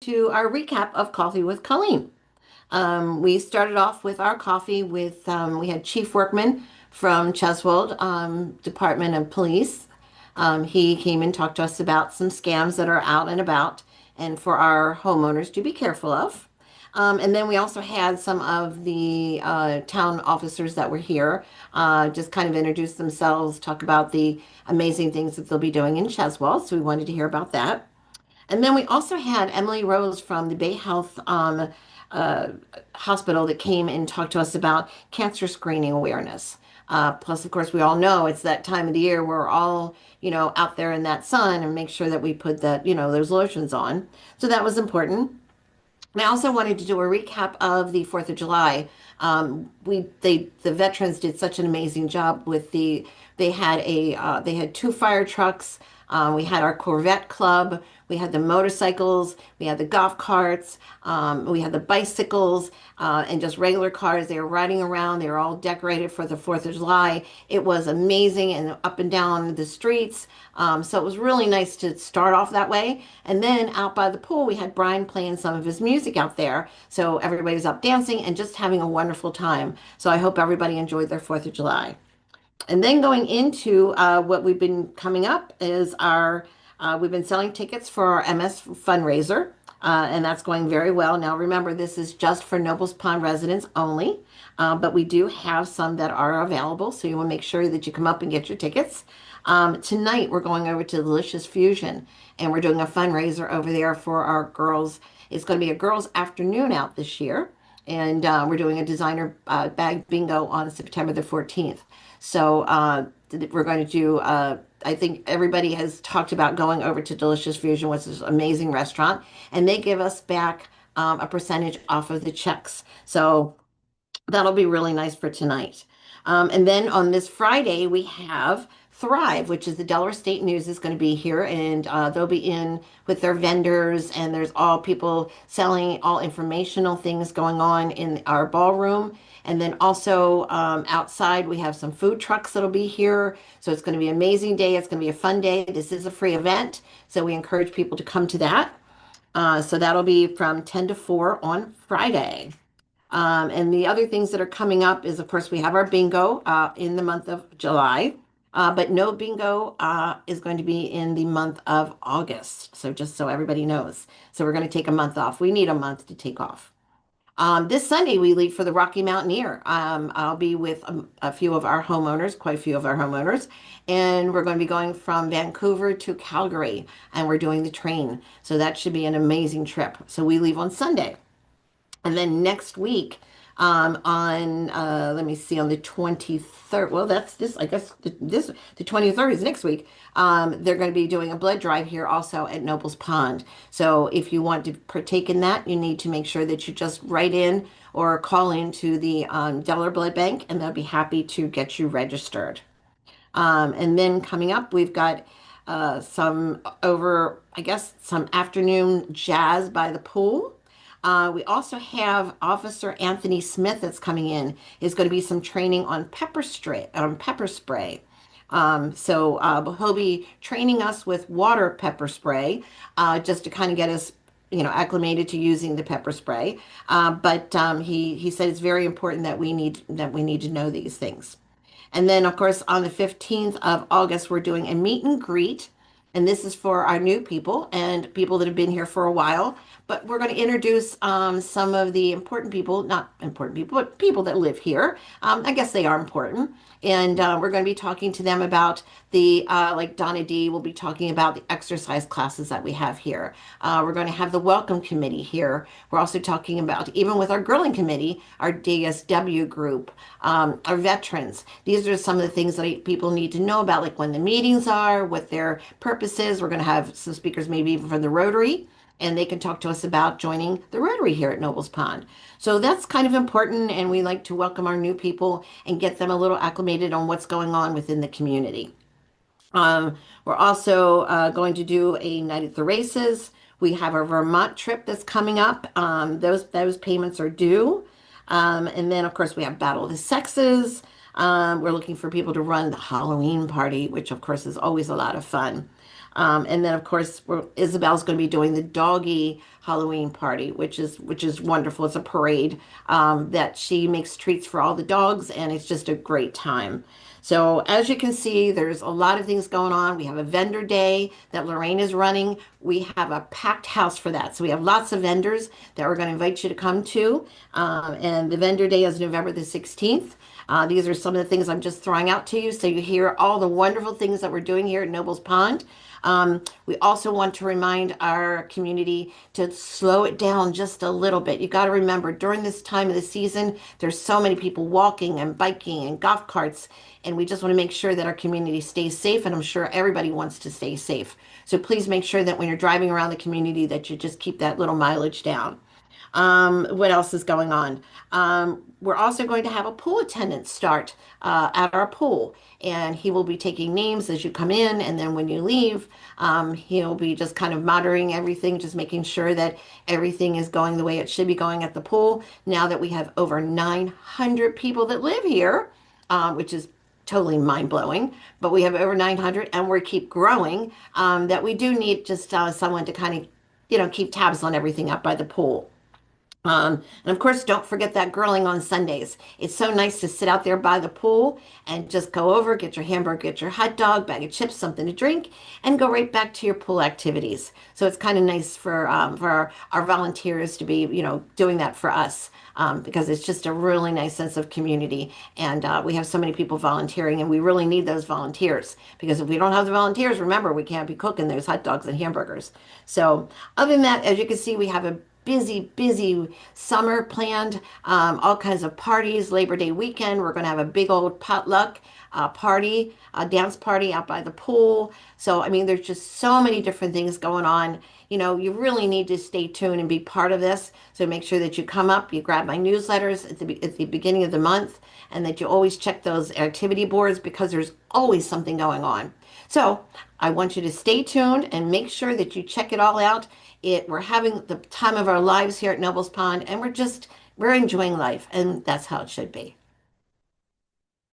to our recap of Coffee with Colleen. We started off with our coffee with, we had Chief Workman from Cheswold Department of Police. He came and talked to us about some scams that are out and about and for our homeowners to be careful of. And then we also had some of the town officers that were here just kind of introduce themselves, talk about the amazing things that they'll be doing in Cheswold. So we wanted to hear about that. And then we also had Emily Rose from the Bay Health uh, Hospital that came and talked to us about cancer screening awareness. Plus, of course, we all know it's that time of the year where we're all, out there in that sun and make sure that we put that, those lotions on. So that was important. And I also wanted to do a recap of the 4th of July. The veterans did such an amazing job with they had two fire trucks. We had our Corvette Club. We had the motorcycles. We had the golf carts. We had the bicycles and just regular cars. They were riding around. They were all decorated for the 4th of July. It was amazing and up and down the streets. So it was really nice to start off that way. And then out by the pool, we had Brian playing some of his music out there. So everybody was up dancing and just having a wonderful time. So I hope everybody enjoyed their 4th of July. And then going into what we've been coming up is we've been selling tickets for our MS fundraiser, and that's going very well. Now, remember, this is just for Nobles Pond residents only, but we do have some that are available, so you want to make sure that you come up and get your tickets. Tonight, we're going over to Delicious Fusion, and we're doing a fundraiser over there for our girls. It's going to be a girls' afternoon out this year, and we're doing a designer bag bingo on September the 14th. So we're going to do, I think everybody has talked about going over to Delicious Fusion, which is an amazing restaurant, and they give us back a percentage off of the checks. So that'll be really nice for tonight. And then on this Friday, we have Thrive, which is the Delaware State News is going to be here, and they'll be in with their vendors, and there's all people selling all informational things going on in our ballroom. And then also outside, we have some food trucks that'll be here. So it's going to be an amazing day. It's going to be a fun day. This is a free event, so we encourage people to come to that. So that'll be from 10 to 4 on Friday. And the other things that are coming up is, of course, we have our bingo in the month of July, but no bingo is going to be in the month of August. So just so everybody knows. So we're going to take a month off. We need a month to take off. This Sunday, we leave for the Rocky Mountaineer. I'll be with a few of our homeowners, quite a few of our homeowners, and we're going to be going from Vancouver to Calgary, and we're doing the train. So that should be an amazing trip. So we leave on Sunday. And then next week, let me see, on the 23rd, well, that's this, I guess, the 23rd is next week. They're going to be doing a blood drive here also at Nobles Pond. So if you want to partake in that, you need to make sure that you just write in or call into the Delaware Blood Bank, and they'll be happy to get you registered. And then coming up, we've got some afternoon jazz by the pool. We also have Officer Anthony Smith that's coming in. Is going to be some training on pepper spray. So he'll be training us with water pepper spray, just to kind of get us, acclimated to using the pepper spray. But he said it's very important that we need to know these things. And then, of course, on the 15th of August, we're doing a meet and greet. And this is for our new people and people that have been here for a while. But we're going to introduce some of the important people, not important people, but people that live here. I guess they are important. And we're going to be talking to them about like Donna D will be talking about the exercise classes that we have here. We're going to have the welcome committee here. We're also talking about, even with our grilling committee, our DSW group, our veterans. These are some of the things that people need to know about, like when the meetings are, what their purpose is. We're going to have some speakers, maybe even from the Rotary, and they can talk to us about joining the Rotary here at Nobles Pond. So that's kind of important, and we like to welcome our new people and get them a little acclimated on what's going on within the community. We're also going to do a night at the races. We have our Vermont trip that's coming up. Those payments are due. And then, of course, we have Battle of the Sexes. We're looking for people to run the Halloween party, which of course is always a lot of fun. And then of course Isabel's going to be doing the doggy Halloween party, which is wonderful. It's a parade that she makes treats for all the dogs, and it's just a great time. So as you can see, there's a lot of things going on. We have a vendor day that Lorraine is running. We have a packed house for that. So we have lots of vendors that we're going to invite you to come to. And the vendor day is November the 16th. These are some of the things I'm just throwing out to you so you hear all the wonderful things that we're doing here at Nobles Pond. We also want to remind our community to slow it down just a little bit. You got to remember during this time of the season, there's so many people walking and biking and golf carts, and we just want to make sure that our community stays safe, and I'm sure everybody wants to stay safe. So please make sure that when you're driving around the community that you just keep that little mileage down. What else is going on? We're also going to have a pool attendant start at our pool, and he will be taking names as you come in, and then when you leave, he'll be just kind of monitoring everything, just making sure that everything is going the way it should be going at the pool. Now that we have over 900 people that live here, which is totally mind blowing, but we have over 900 and we keep growing, that we do need just someone to kind of, keep tabs on everything up by the pool. And of course, don't forget that grilling on Sundays. It's so nice to sit out there by the pool and just go over, get your hamburger, get your hot dog, bag of chips, something to drink, and go right back to your pool activities. So it's kind of nice for our volunteers to be, doing that for us. Because it's just a really nice sense of community. And we have so many people volunteering, and we really need those volunteers because if we don't have the volunteers, remember, we can't be cooking those hot dogs and hamburgers. So, other than that, as you can see, we have a busy summer planned, all kinds of parties. Labor Day weekend, we're going to have a big old potluck party, a dance party out by the pool. So, I mean, there's just so many different things going on. You really need to stay tuned and be part of this. So make sure that you come up, you grab my newsletters at the beginning of the month, and that you always check those activity boards because there's always something going on. So I want you to stay tuned and make sure that you check it all out. We're having the time of our lives here at Nobles Pond, and we're enjoying life, and that's how it should be.